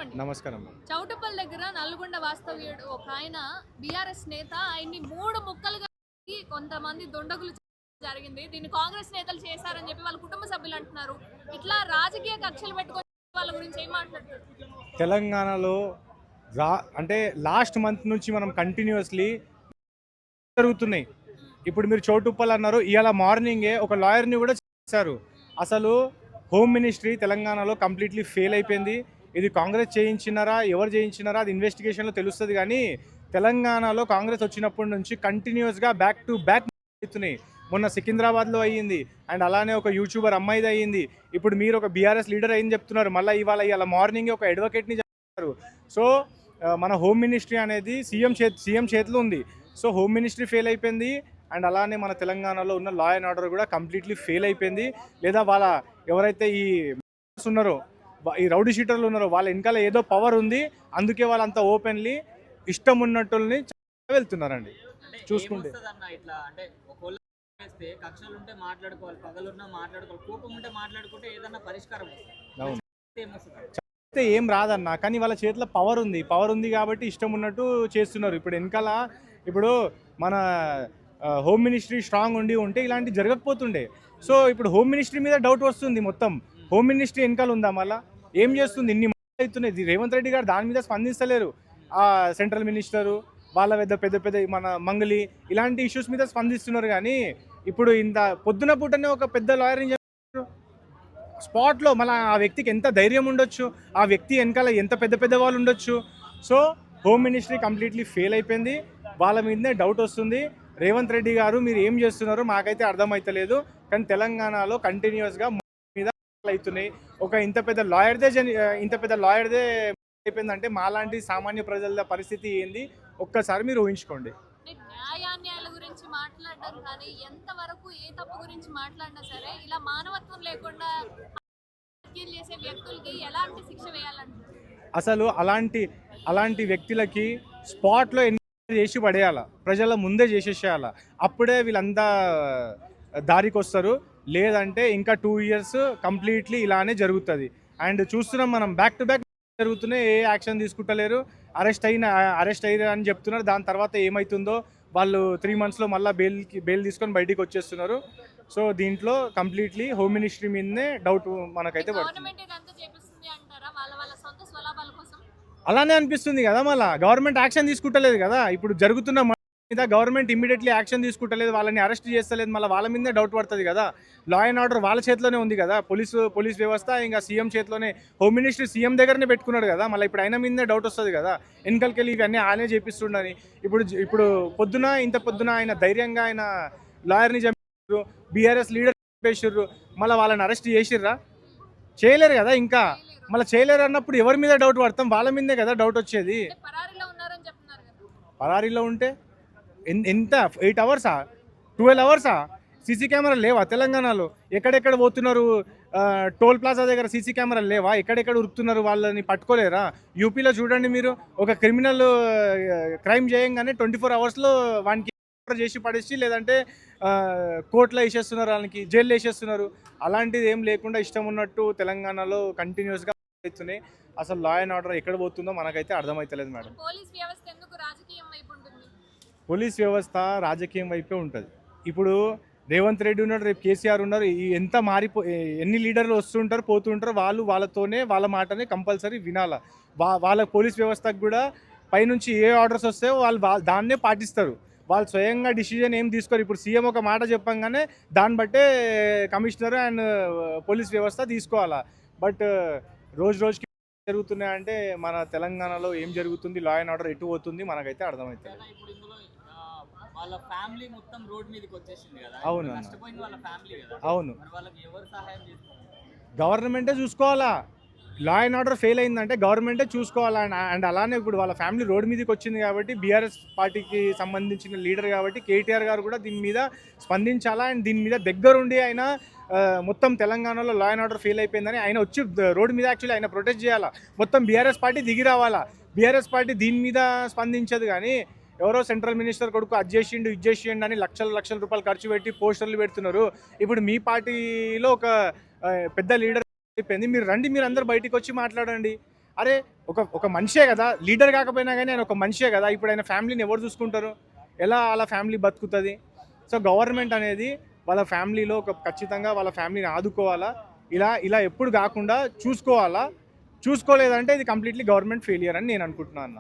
అండి. నమస్కారం. చౌటుప్పల్ దగ్గర నల్గొండ వాస్తవ్యుడు ఒక ఆయన బీఆర్ఎస్ నేత ఆయన్ని 3 ముక్కలుగా కొంతమంది దుండగులు జరిగింది. దీన్ని కాంగ్రెస్ నేతలు చేశారని చెప్పి వాళ్ళ కుటుంబ సభ్యులు అంటున్నారు. ఇట్లా రాజకీయ కక్షలు పెట్టుకొని వాళ్ళ గురించి ఏం మాట్లాడుతారు? తెలంగాణలో అంటే లాస్ట్ మంత్ నుంచి మనం కంటిన్యూస్లీ జరుగుతున్నాయి. ఇప్పుడు మీరు చౌటుప్పల్ అన్నారు, ఇవాళ మార్నింగే ఒక లాయర్ని కూడా చేశారు. అసలు హోమ్ మినిస్ట్రీ తెలంగాణలో కంప్లీట్లీ ఫెయిల్ అయిపోయింది. ఇది కాంగ్రెస్ చేయించినారా, ఎవరు చేయించినారా అది ఇన్వెస్టిగేషన్లో తెలుస్తుంది. కానీ తెలంగాణలో కాంగ్రెస్ వచ్చినప్పటి నుంచి కంటిన్యూస్గా బ్యాక్ టు బ్యాక్ అవుతున్నాయి. మొన్న సికింద్రాబాద్లో అయ్యింది, అండ్ అలానే ఒక యూట్యూబర్ అమ్మాయిది అయ్యింది. ఇప్పుడు మీరు ఒక బీఆర్ఎస్ లీడర్ అయింది చెప్తున్నారు, మళ్ళీ ఇవాళ మార్నింగే ఒక అడ్వకేట్ని చెప్తున్నారు. సో మన హోమ్ మినిస్ట్రీ అనేది సీఎం చేతిలో ఉంది. సో హోమ్ మినిస్ట్రీ ఫెయిల్ అయిపోయింది, అండ్ అలానే మన తెలంగాణలో ఉన్న లా అండ్ ఆర్డర్ కూడా కంప్లీట్లీ ఫెయిల్ అయిపోయింది. లేదా వాళ్ళ ఎవరైతే ఈ ఉన్నారో, ఈ రౌడీ షీటర్లు ఉన్నారో వాళ్ళ వెనకాల ఏదో పవర్ ఉంది. అందుకే వాళ్ళంతా ఓపెన్లీ ఇష్టం ఉన్నట్టుల్ని వెళ్తున్నారండి. చూసుకుంటే కక్షలు ఉంటే మాట్లాడుకోవాలి, పగలున్నా మాట్లాడుకోవాలి, కోపం ఉంటే మాట్లాడుకుంటే ఏదన్నా పరిష్కారం అయితే ఏం రాదన్న. కానీ వాళ్ళ చేతిలో పవర్ ఉంది కాబట్టి ఇష్టం ఉన్నట్టు చేస్తున్నారు. ఇప్పుడు వెనకాల ఇప్పుడు మన హోమ్ మినిస్ట్రీ స్ట్రాంగ్ ఉంటే ఇలాంటి జరగకపోతుండే. సో ఇప్పుడు హోమ్ మినిస్ట్రీ మీద డౌట్ వస్తుంది. మొత్తం హోమ్ మినిస్ట్రీ వెనకాల ఉందా, మళ్ళీ ఏం చేస్తుంది? ఇన్ని అవుతున్నాయి. రేవంత్ రెడ్డి గారు దాని మీద స్పందిస్తలేరు. సెంట్రల్ మినిస్టరు వాళ్ళ పెద్ద మన మంగళి ఇలాంటి ఇష్యూస్ మీద స్పందిస్తున్నారు. కానీ ఇప్పుడు ఇంత పొద్దున పూటనే ఒక పెద్ద లాయర్ని చెప్పారు స్పాట్లో. మళ్ళీ ఆ వ్యక్తికి ఎంత ధైర్యం ఉండొచ్చు, ఆ వ్యక్తి వెనకాల ఎంత పెద్ద వాళ్ళు ఉండొచ్చు. So home ministry completely fail అయిపోయింది. వాళ్ళ మీదనే డౌట్ వస్తుంది. రేవంత్ రెడ్డి గారు మీరు ఏం చేస్తున్నారో మాకైతే అర్థమవుతలేదు. కానీ తెలంగాణలో కంటిన్యూస్గా మీద అవుతున్నాయి. ఒక ఇంత పెద్ద లాయర్దే అయిపోయిందంటే మాలాంటి సామాన్య ప్రజల పరిస్థితి ఏంది ఒక్కసారి మీరు ఊహించుకోండి. న్యాయాన్యాయాల గురించి మాట్లాడడం కానీ ఎంతవరకు ఏ తప్పు గురించి మాట్లాడినా సరే ఇలా మానవత్వం లేకుండా చేసే వ్యక్తులకి ఎలాంటి శిక్ష వేయాలంటారు? అసలు అలాంటి వ్యక్తులకి స్పాట్లో చేసి పడేయాల, ప్రజల ముందే చేసేసేయాల. అప్పుడే వీళ్ళంతా దారికి వస్తారు. లేదంటే ఇంకా 2 years కంప్లీట్లీ ఇలానే జరుగుతుంది. అండ్ చూస్తున్నాం మనం బ్యాక్ టు బ్యాక్ జరుగుతున్నాయి. ఏ యాక్షన్ తీసుకుంటలేరు. అరెస్ట్ అయ్యారు అని చెప్తున్నారు. దాని తర్వాత ఏమవుతుందో వాళ్ళు 3 monthsలో మళ్ళీ బెయిల్ తీసుకొని బయటికి వచ్చేస్తున్నారు. సో దీంట్లో కంప్లీట్లీ హోమ్ మినిస్ట్రీ మీదనే డౌట్ మనకైతే పడుతుంది. అలానే అనిపిస్తుంది కదా. మళ్ళీ గవర్నమెంట్ యాక్షన్ తీసుకుంటలేదు కదా. ఇప్పుడు జరుగుతున్న మీద గవర్నమెంట్ ఇమ్మీడియట్లీ యాక్షన్ తీసుకుంటలేదు, వాళ్ళని అరెస్ట్ చేస్తలేదు. మళ్ళీ వాళ్ళ మీదే డౌట్ పడుతుంది కదా. లా అండ్ ఆర్డర్ వాళ్ళ చేతిలోనే ఉంది కదా. పోలీస్ వ్యవస్థ ఇంకా సీఎం చేతిలోనే. హోమ్ మినిస్ట్రీ సీఎం దగ్గరనే పెట్టుకున్నాడు కదా. మళ్ళీ ఇప్పుడు ఆయన మీదే డౌట్ వస్తుంది కదా. వెనకలికెళ్ళి ఇవన్నీ ఆయనే చేపిస్తుండని. ఇప్పుడు ఇంత పొద్దున ఆయన ధైర్యంగా ఆయన లాయర్ని చంపారు, బీఆర్ఎస్ లీడర్ చంపేసారు. మళ్ళీ వాళ్ళని అరెస్ట్ చేసిర్రా? చేయలేరు కదా. ఇంకా మళ్ళీ చేయలేరు అన్నప్పుడు ఎవరి మీద డౌట్ పడతాం? వాళ్ళ మీదే కదా డౌట్ వచ్చేది. పరారీలో ఉంటే ఎంత 8 hours 12 hours సీసీ కెమెరాలు లేవా తెలంగాణలో? ఎక్కడెక్కడ పోతున్నారు? టోల్ ప్లాజా దగ్గర సీసీ కెమెరాలు లేవా? ఎక్కడెక్కడ ఉరుకుతున్నారు? వాళ్ళని పట్టుకోలేరా? యూపీలో చూడండి మీరు, ఒక క్రిమినల్ క్రైమ్ చేయంగానే 24 hours వానికి చేసి పడేసి లేదంటే కోర్టులో వేసేస్తున్నారు, వాళ్ళకి జైల్లో వేసేస్తున్నారు. అలాంటిది ఏం లేకుండా ఇష్టం ఉన్నట్టు తెలంగాణలో కంటిన్యూస్గా అవుతున్నాయి. అసలు లా అండ్ ఆర్డర్ ఎక్కడ పోతుందో మనకైతే అర్థమవుతలేదు మేడం. పోలీస్ వ్యవస్థ రాజకీయం వైపే ఉంటుంది. ఇప్పుడు రేవంత్ రెడ్డి ఉన్నారు, రేపు కేసీఆర్ ఉన్నారు. ఎంత ఎన్ని లీడర్లు వస్తుంటారు పోతుంటారు, వాళ్ళతోనే వాళ్ళ మాటనే కంపల్సరీ వినాలా. వాళ్ళ పోలీస్ వ్యవస్థకు కూడా పైనుంచి ఏ ఆర్డర్స్ వస్తాయో వాళ్ళు దాన్నే పాటిస్తారు. వాళ్ళు స్వయంగా డిసిజన్ ఏం తీసుకోరు. ఇప్పుడు సీఎం ఒక మాట చెప్పంగానే దాన్ని బట్టే కమిషనర్ అండ్ పోలీస్ వ్యవస్థ తీసుకోవాలా. బట్ రోజుకి జరుగుతున్నాయంటే మన తెలంగాణలో ఏం జరుగుతుంది, లా అండ్ ఆర్డర్ ఎటు పోతుంది మనకైతే అర్థమవుతుంది. వాళ్ళ ఫ్యామిలీ మొత్తం రోడ్ మీదకి వచ్చేసింది కదా. అవును, నష్టపోయింది వాళ్ళ ఫ్యామిలీ కదా. అవును, వాళ్ళకి ఎవరు సహాయం చేస్తారు? గవర్నమెంటే చూసుకోవాలా. లా అండ్ ఆర్డర్ ఫెయిల్ అయిందంటే గవర్నమెంటే చూసుకోవాలా. అండ్ అలానే ఇప్పుడు వాళ్ళ ఫ్యామిలీ రోడ్ మీదకి వచ్చింది కాబట్టి బీఆర్ఎస్ పార్టీకి సంబంధించిన లీడర్ కాబట్టి కేటీఆర్ గారు కూడా దీని మీద స్పందించాలా. అండ్ దీని మీద దగ్గరుండి ఆయన మొత్తం తెలంగాణలో లా అండ్ ఆర్డర్ ఫెయిల్ అయిపోయిందని ఆయన వచ్చి రోడ్ మీద యాక్చువల్లీ ఆయన ప్రొటెస్ట్ చేయాలా. మొత్తం బీఆర్ఎస్ పార్టీ దిగి రావాలా. బీఆర్ఎస్ పార్టీ దీని మీద స్పందించదు. కానీ ఎవరో సెంట్రల్ మినిస్టర్ కొడుకు అది చేసిండు ఇది చేసిండు అని లక్షల రూపాయలు ఖర్చు పెట్టి పోస్టర్లు పెడుతున్నారు. ఇప్పుడు మీ పార్టీలో ఒక పెద్ద లీడర్ అయిపోయింది. మీరు రండి, మీరు అందరు బయటికి వచ్చి మాట్లాడండి. అరే ఒక మనిషే కదా, లీడర్ కాకపోయినా కానీ ఆయన ఒక మనిషే కదా, ఇప్పుడు ఆయన ఫ్యామిలీని ఎవరు చూసుకుంటారు, ఎలా అలా ఫ్యామిలీ బతుకుతుంది? సో గవర్నమెంట్ అనేది వాళ్ళ ఫ్యామిలీలో ఖచ్చితంగా వాళ్ళ ఫ్యామిలీని ఆదుకోవాలా, ఇలా ఎప్పుడు కాకుండా చూసుకోవాలా. చూసుకోలేదంటే ఇది కంప్లీట్లీ గవర్నమెంట్ ఫెయిలియర్ అని నేను అనుకుంటున్నాను అన్న.